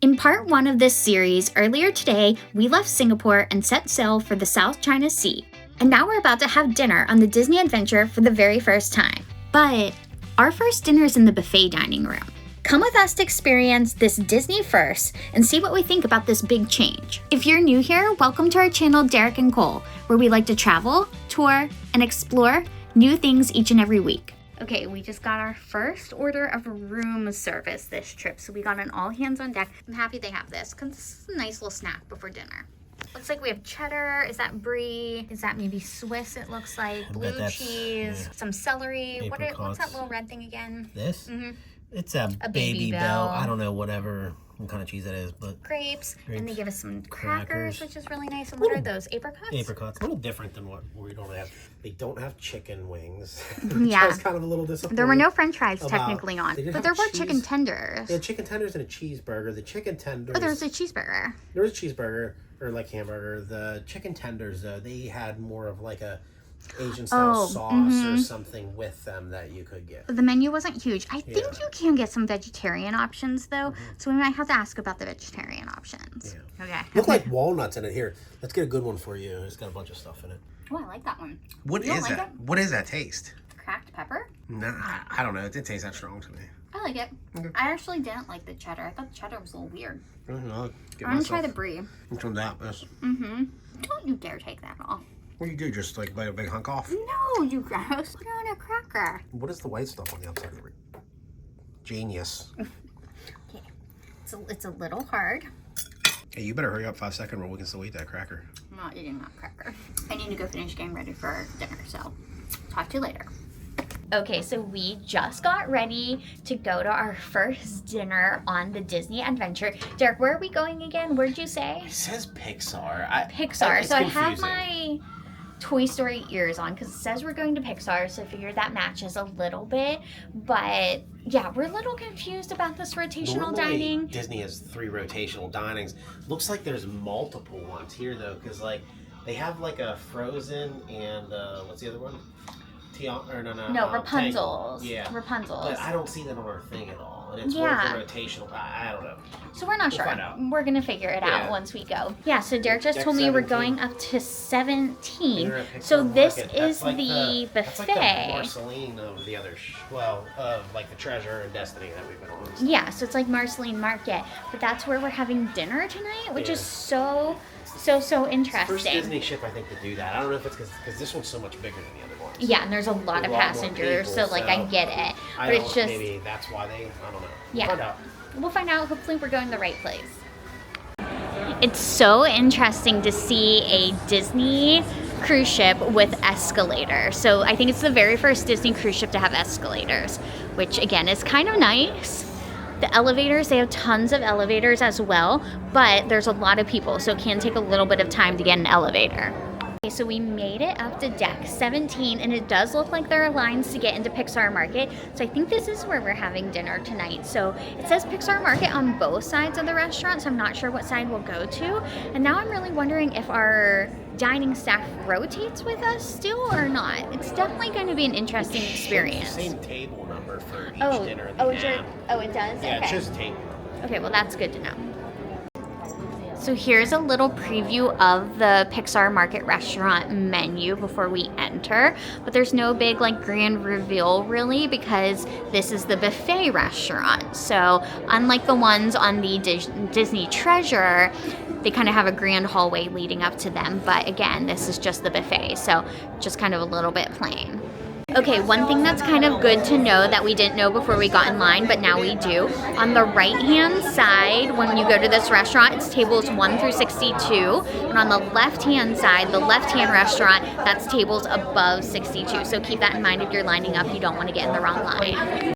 In part 1 of this series, earlier today, we left Singapore and set sail for the South China Sea. And now we're about to have dinner on the Disney adventure for the very first time. But our first dinner is in the buffet dining room. Come with us to experience this Disney first and see what we think about this big change. If you're new here, welcome to our channel Derek and Cole, where we like to travel, tour, and explore new things each and every week. Okay, we just got our first order of room service this trip, so we got an all hands on deck. I'm happy they have this because this is a nice little snack before dinner. Looks like we have cheddar. Is that brie? Is that maybe Swiss? It looks like blue cheese, yeah. Some celery. What's that little red thing again? This? Mm-hmm. It's a baby bell. I don't know what kind of cheese that is, but grapes. And they give us some crackers, which is really nice. And what are those? Apricots? Apricots. A little different than what we normally have. They don't have chicken wings. Yeah. I was kind of a little disappointed. There were no French fries technically on, but there were chicken tenders. Yeah, chicken tenders and a cheeseburger. The chicken tenders. Oh, there was a cheeseburger. There was a cheeseburger or like hamburger. The chicken tenders, though, they had more of like a Asian style sauce or something with them that you could get. The menu wasn't huge. I think you can get some vegetarian options though, so we might have to ask about the vegetarian options. Yeah. Okay. Look like walnuts in it. Here, let's get a good one for you. It's got a bunch of stuff in it. Oh, I like that one. What is that? What is that taste? Cracked pepper? No, I don't know. It didn't taste that strong to me. I like it. Okay. I actually didn't like the cheddar. I thought the cheddar was a little weird. I'm gonna try the brie. Which one's that? This? Don't you dare take that off. What do you do? Just like bite a big hunk off? No, you gross. Put it on a cracker. What is the white stuff on the outside of the brie? Genius. Okay. It's a little hard. Hey, you better hurry up 5 seconds or we can still eat that cracker. I'm not eating that cracker. I need to go finish getting ready for dinner, so talk to you later. Okay, so we just got ready to go to our first dinner on the Disney adventure. Derek, where are we going again? Where did you say? It says Pixar. Pixar. So I have my Toy Story ears on because it says we're going to Pixar, so I figured that matches a little bit. But yeah, we're a little confused about this rotational dining. Disney has 3 rotational dinings. Looks like there's multiple ones here though, because like they have like a Frozen and what's the other one? No, Rapunzel's. Yeah. Rapunzel's. But I don't see them on our thing at all. And it's one of the rotational. I don't know. So we're not sure. Find out. We're going to figure it out once we go. Yeah, so Derek just told me we're going up to 17. So this is the buffet. That's like the Marceline of the other, like the Treasure and Destiny that we've been on. Yeah, so it's like Marceline Market. But that's where we're having dinner tonight, which is so interesting. It's the first Disney ship, I think, to do that. I don't know if it's because this one's so much bigger than the other ones. Yeah, and there's a lot of passengers, people, so I get it. But it's just maybe that's why I don't know. Yeah, we'll find out. Hopefully, we're going the right place. It's so interesting to see a Disney cruise ship with escalators. So I think it's the very first Disney cruise ship to have escalators, which again is kind of nice. The elevators, they have tons of elevators as well, but there's a lot of people, so it can take a little bit of time to get an elevator. Okay, so we made it up to deck 17, and it does look like there are lines to get into Pixar Market, so I think this is where we're having dinner tonight. So it says Pixar Market on both sides of the restaurant, so I'm not sure what side we'll go to. And now I'm really wondering if our dining staff rotates with us still or not. It's definitely going to be an interesting experience. Same table number for each dinner. It does? Yeah, okay. It's just a table. Okay, well that's good to know. So here's a little preview of the Pixar Market restaurant menu before we enter, but there's no big grand reveal really because this is the buffet restaurant. So unlike the ones on the Disney Treasure, they kind of have a grand hallway leading up to them, but again, this is just the buffet, so just kind of a little bit plain. Okay, one thing that's kind of good to know that we didn't know before we got in line, but now we do. On the right-hand side, when you go to this restaurant, it's tables 1 through 62. And on the left-hand side, the left-hand restaurant, that's tables above 62. So keep that in mind if you're lining up. You don't want to get in the wrong line.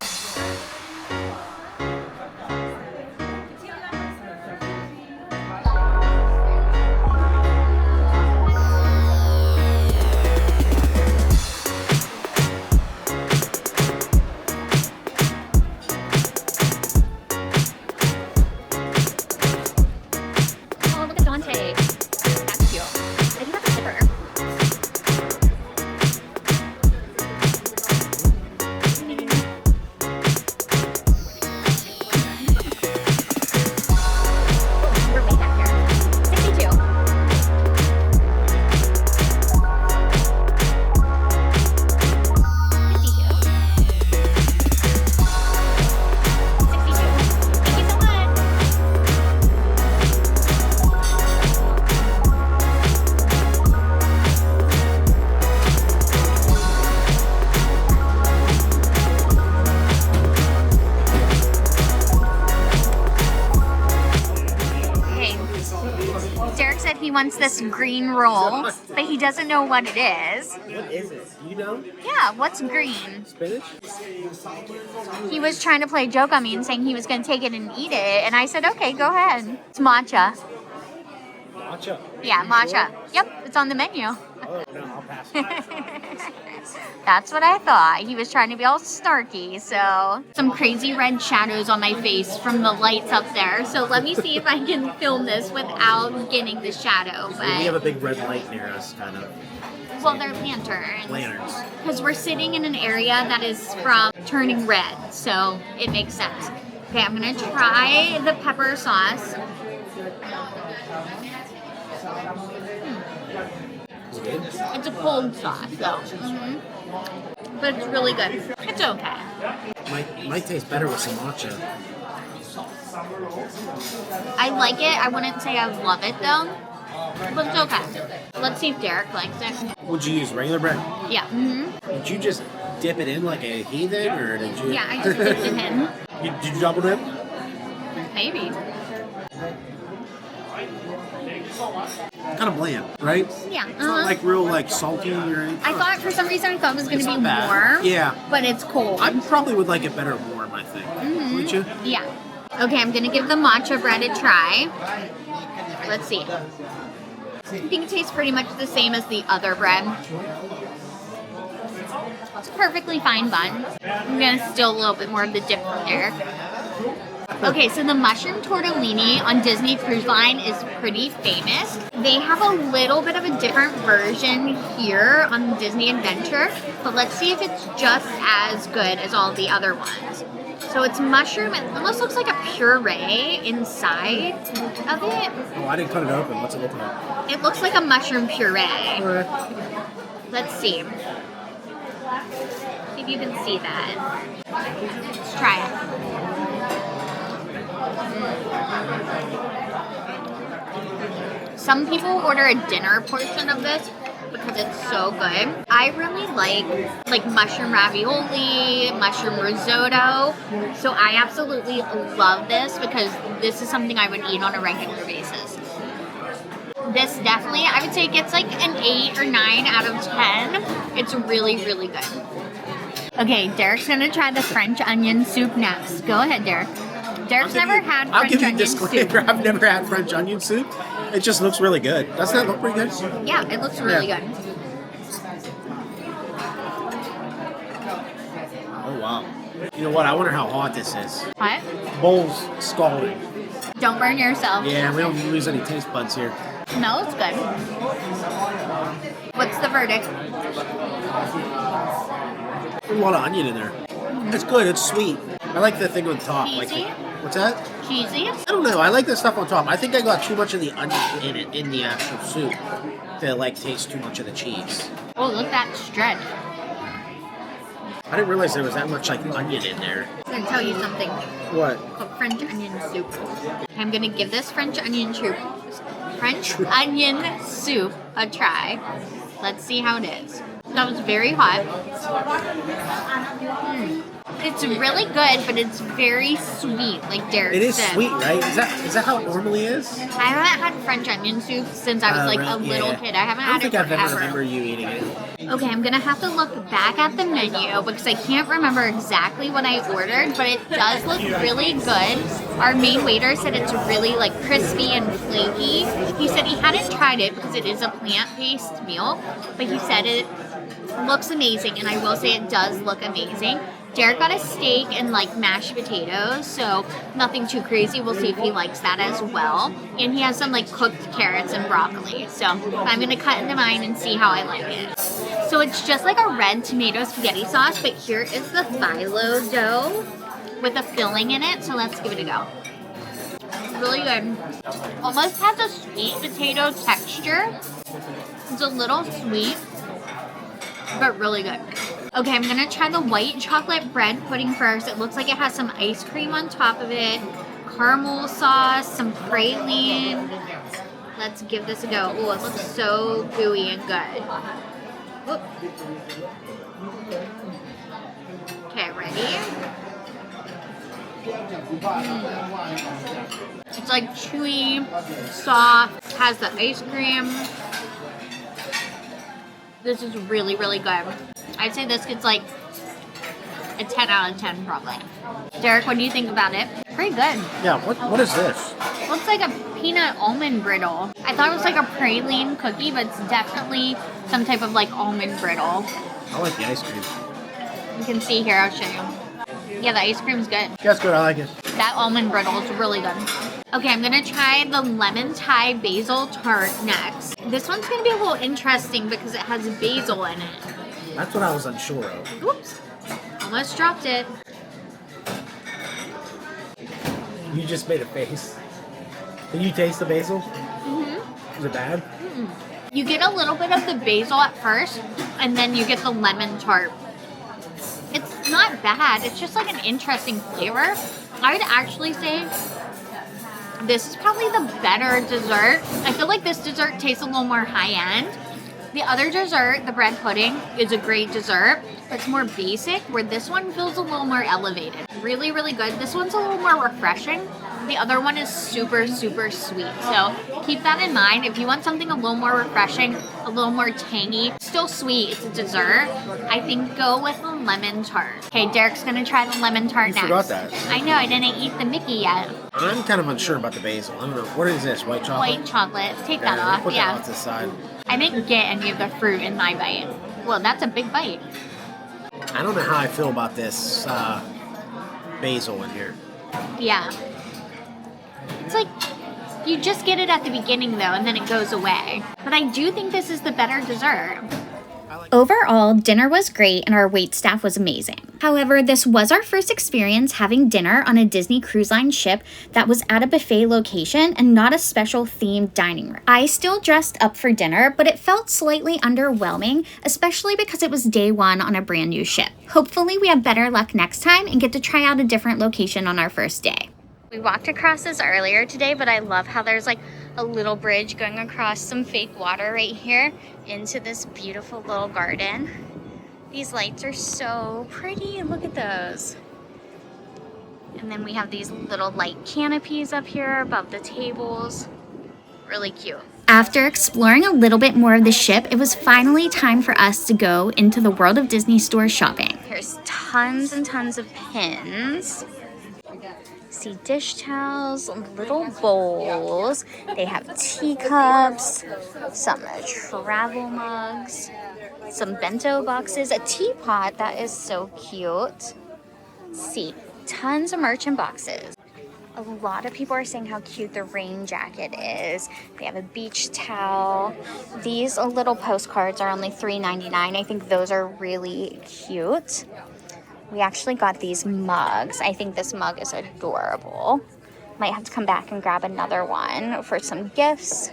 He wants this green roll, but he doesn't know what it is. What is it? You know? Yeah, what's green? Spinach? He was trying to play a joke on me and saying he was going to take it and eat it, and I said, okay, go ahead. It's matcha. Matcha. Yeah, matcha. Yep, it's on the menu. Oh, no, I'll pass. That's what I thought. He was trying to be all snarky, so. Some crazy red shadows on my face from the lights up there. So let me see if I can film this without getting the shadow. We have a big red light near us, kind of. Well, they're lanterns. Lanterns. Because we're sitting in an area that is from turning red, so it makes sense. Okay, I'm gonna try the pepper sauce. It's a cold sauce, though. But it's really good. It's okay. Might taste better with some matcha. I like it. I wouldn't say I love it, though. But it's okay. Let's see if Derek likes it. Would you use regular bread? Yeah. Did you just dip it in like a heathen, or did you? Yeah, I just dipped it in. Did you double dip? Maybe. Kind of bland, right? Yeah. It's not like real like salty or anything. I thought for some reason I thought it was going to It's be not bad. warm. Yeah. But it's cold. I probably would like it better warm, I think. Would you? Yeah. Okay, I'm going to give the matcha bread a try. Let's see. I think it tastes pretty much the same as the other bread. It's a perfectly fine bun. I'm going to steal a little bit more of the dip from Derek. Okay, so the mushroom tortellini on Disney Cruise Line is pretty famous. They have a little bit of a different version here on Disney Adventure, but let's see if it's just as good as all the other ones. So it's mushroom, it almost looks like a puree inside of it. Oh, I didn't cut it open. What's it look like? It looks like a mushroom puree. Let's see. See if you can see that. Let's try it. Some people order a dinner portion of this because it's so good. I really like mushroom ravioli, mushroom risotto. So I absolutely love this because this is something I would eat on a regular basis. This definitely, I would say it gets like an 8 or 9 out of 10. It's really, really good. Okay, Derek's gonna try the French onion soup next. Go ahead, Derek. Derek's never had French onion soup. I've never had French onion soup. It just looks really good. Doesn't that look pretty good? Yeah, it looks really good. Oh, wow. You know what? I wonder how hot this is. What? Bowl's scalding. Don't burn yourself. Yeah, we don't lose any taste buds here. No, it's good. What's the verdict? There's a lot of onion in there. It's good. It's sweet. I like the thing on top. Cheesy? What's that? Cheesy? I don't know. I like the stuff on top. I think I got too much of the onion in it, in the actual soup, to like taste too much of the cheese. Oh, look at that stretch. I didn't realize there was that much like onion in there. I'm gonna tell you something What? called French onion soup. I'm gonna give this French onion soup a try. Let's see how it is. That was very hot. It's really good, but it's very sweet, like Derek said. It is sweet, right? Is that how it normally is? I haven't had French onion soup since I was like a little kid. I haven't had it I don't think I forever. remember you eating it. Okay, I'm gonna have to look back at the menu because I can't remember exactly what I ordered, but it does look really good. Our main waiter said it's really like crispy and flaky. He said he hadn't tried it because it is a plant-based meal, but he said it looks amazing, and I will say it does look amazing. Derek got a steak and like mashed potatoes, so nothing too crazy. We'll see if he likes that as well. And he has some like cooked carrots and broccoli. So I'm gonna cut into mine and see how I like it. So it's just like a red tomato spaghetti sauce, but here is the phyllo dough with a filling in it. So let's give it a go. Really good. Almost has a sweet potato texture. It's a little sweet, but really good. Okay, I'm gonna try the white chocolate bread pudding first. It looks like it has some ice cream on top of it, caramel sauce, some praline. Let's give this a go. Oh, it looks so gooey and good. Oop. Okay, ready? It's like chewy, soft. Has the ice cream. This is really, really good. I'd say this gets like a 10 out of 10 probably. Derek, what do you think about it? Pretty good. Yeah, what is this? Looks like a peanut almond brittle. I thought it was like a praline cookie, but it's definitely some type of like almond brittle. I like the ice cream. You can see here, I'll show you. Yeah, the ice cream's good. Yeah, it's good. I like it. That almond brittle is really good. Okay, I'm gonna try the lemon Thai basil tart next. This one's gonna be a little interesting because it has basil in it. That's what I was unsure of. Oops, almost dropped it. You just made a face. Did you taste the basil? Mm-hmm. Is it bad? You get a little bit of the basil at first, and then you get the lemon tart. It's not bad. It's just like an interesting flavor. I would actually say this is probably the better dessert. I feel like this dessert tastes a little more high-end. The other dessert, the bread pudding, is a great dessert. It's more basic, where this one feels a little more elevated. Really, really good. This one's a little more refreshing. The other one is super, super sweet. So keep that in mind. If you want something a little more refreshing, a little more tangy, still sweet, it's a dessert, I think go with the lemon tart. Okay, Derek's gonna try the lemon tart next. You forgot that. I know, I didn't eat the Mickey yet. I'm kind of unsure about the basil. I don't know. What is this? White chocolate? White chocolate. Take that off. Put Yeah. that off to the side. I didn't get any of the fruit in my bite. Well, that's a big bite. I don't know how I feel about this basil in here. Yeah. It's like, you just get it at the beginning though, and then it goes away. But I do think this is the better dessert. Overall, dinner was great and our waitstaff was amazing. However, this was our first experience having dinner on a Disney Cruise Line ship that was at a buffet location and not a special themed dining room. I still dressed up for dinner, but it felt slightly underwhelming, especially because it was day one on a brand new ship. Hopefully we have better luck next time and get to try out a different location on our first day. We walked across this earlier today, but I love how there's like a little bridge going across some fake water right here into this beautiful little garden. These lights are so pretty. Look at those. And then we have these little light canopies up here above the tables. Really cute. After exploring a little bit more of the ship, it was finally time for us to go into the World of Disney store shopping. There's tons and tons of pins. See dish towels, little bowls. They have teacups, some travel mugs, some bento boxes, a teapot that is so cute. See, tons of merchant boxes. A lot of people are saying how cute the rain jacket is. They have a beach towel. These little postcards are only $3.99. I think those are really cute. We actually got these mugs. I think this mug is adorable. Might have to come back and grab another one for some gifts.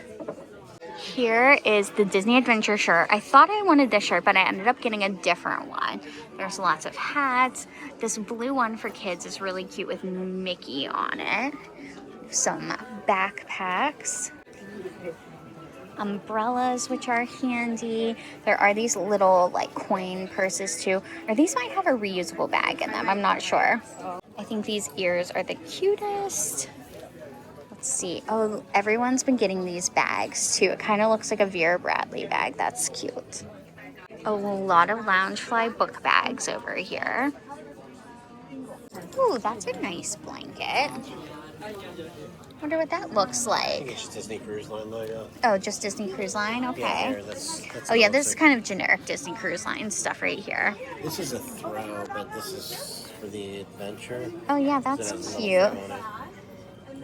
Here is the Disney Adventure shirt. I thought I wanted this shirt, but I ended up getting a different one. There's lots of hats. This blue one for kids is really cute with Mickey on it. Some backpacks. Umbrellas, which are handy. There are these little like coin purses too, or these might have a reusable bag in them, I'm not sure. I think these ears are the cutest. Let's see. Oh, everyone's been getting these bags too. It kind of looks like a Vera Bradley bag. That's cute. A lot of Loungefly book bags over here. Ooh, that's a nice blanket. Wonder what that looks I like. think it's just Disney Cruise Line though, yeah. Oh, just Disney Cruise Line? Okay. Yeah, there, that's Oh yeah, what it this is looks kind of generic Disney Cruise Line stuff right here. like. This is a throw, but this is for the adventure. Oh yeah, So it that's has a little cute. throw on it.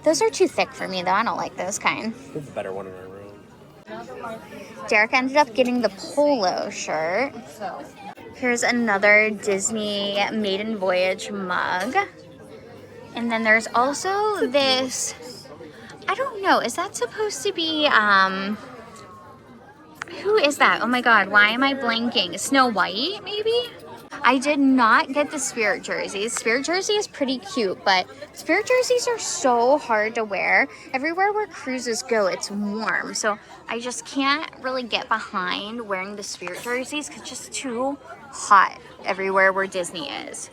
Those are too thick for me though. I don't like those kind. We have a better one in our room. Derek ended up getting the polo shirt. Here's another Disney Maiden Voyage mug. And then there's also this, I don't know, is that supposed to be, who is that? Oh my god, why am I blanking? Snow White, maybe? I did not get the Spirit jerseys. Spirit jersey is pretty cute, but Spirit jerseys are so hard to wear. Everywhere where cruises go, it's warm. So I just can't really get behind wearing the Spirit jerseys because it's just too hot everywhere where Disney is.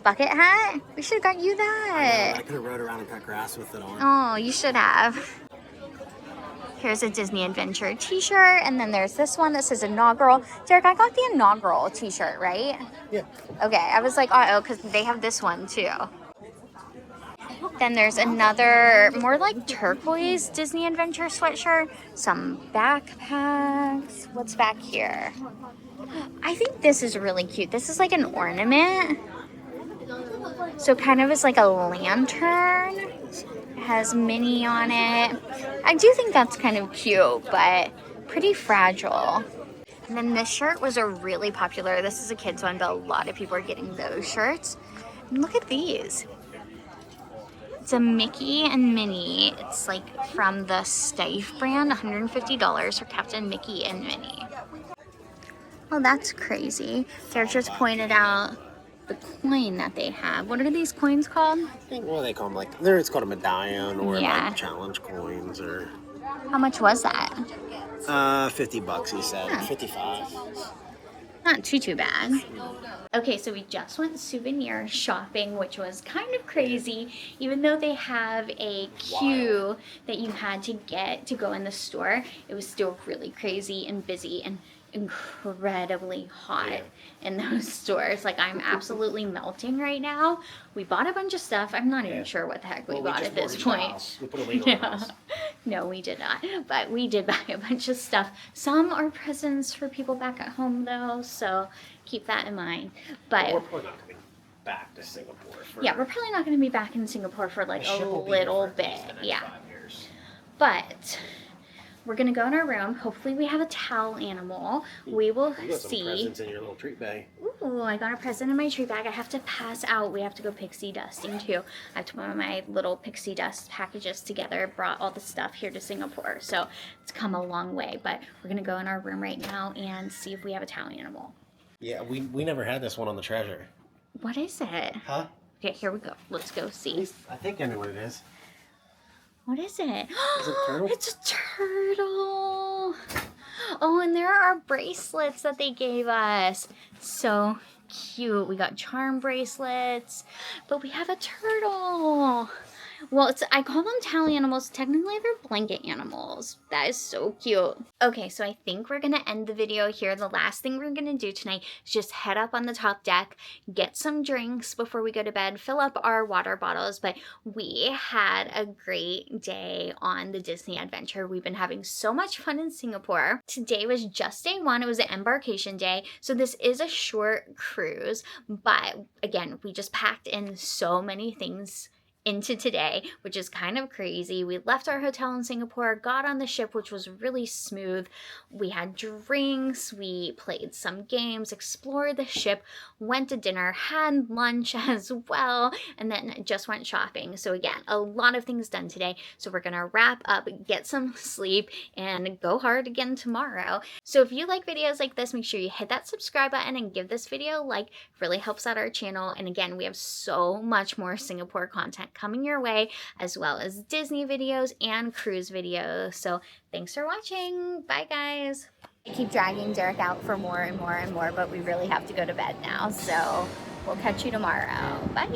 Bucket hat? We should have got you I that. could have rode around and cut grass with it on. Oh, you should have. Here's a Disney Adventure t-shirt, and then there's this one that says Inaugural. Derek, I got the Inaugural t-shirt, right? Yeah. Okay, I was like, uh-oh, because they have this one too. Then there's another more like turquoise Disney Adventure sweatshirt, some backpacks. What's back here? I think this is really cute. This is like an ornament. So kind of is like a lantern. It has Minnie on it. I do think that's kind of cute, but pretty fragile. And then this shirt was a really popular, this is a kid's one, but a lot of people are getting those shirts. And look at these. It's a Mickey and Minnie. It's like from the Steiff brand, $150 for Captain Mickey and Minnie. Oh, that's crazy. Derek just pointed out the coin that they have. What are these coins called? I think, what do they call them? Like, there it's called a medallion or Yeah. like challenge coins or. How much was that? $50 he said. Huh. 55. Not too bad. Okay, so we just went souvenir shopping, which was kind of crazy. Even though they have a queue that you had to get to go in the store, it was still really crazy and busy and incredibly hot in those stores. Like, I'm absolutely melting right now. We bought a bunch of stuff. I'm not even sure what the heck we bought at this point. We put a lid on the house. No, we did not. But we did buy a bunch of stuff. Some are presents for people back at home, though, so keep that in mind. But We're probably not coming back to Singapore. yeah, we're probably not going to be back in Singapore for like a little bit. Yeah. 5 years. But we're going to go in our room. Hopefully we have a towel animal. We will You got some see. presents in your little treat bag. Ooh, I got a present in my treat bag. I have to pass out. We have to go pixie dusting too. I have to put my little pixie dust packages together. Brought all the stuff here to Singapore. So it's come a long way. But we're going to go in our room right now and see if we have a towel animal. Yeah, we never had this one on the treasure. What is it? Huh? Okay, here we go. Let's go see. I think I know what it is. What is it? Is it a turtle? It's a turtle. Oh, and there are bracelets that they gave us. So cute. We got charm bracelets, but we have a turtle. Well, I call them towel animals. Technically, they're blanket animals. That is so cute. Okay, so I think we're going to end the video here. The last thing we're going to do tonight is just head up on the top deck, get some drinks before we go to bed, fill up our water bottles. But we had a great day on the Disney Adventure. We've been having so much fun in Singapore. Today was just day one. It was an embarkation day. So this is a short cruise. But again, we just packed in so many things into today, which is kind of crazy. We left our hotel in Singapore, got on the ship, which was really smooth. We had drinks, we played some games, explored the ship, went to dinner, had lunch as well, and then just went shopping. So again, a lot of things done today. So we're gonna wrap up, get some sleep, and go hard again tomorrow. So if you like videos like this, make sure you hit that subscribe button and give this video a like. It really helps out our channel. And again, we have so much more Singapore content coming your way, as well as Disney videos and cruise videos. So thanks for watching. Bye, guys. I keep dragging Derek out for more and more and more, but we really have to go to bed now. So we'll catch you tomorrow. Bye.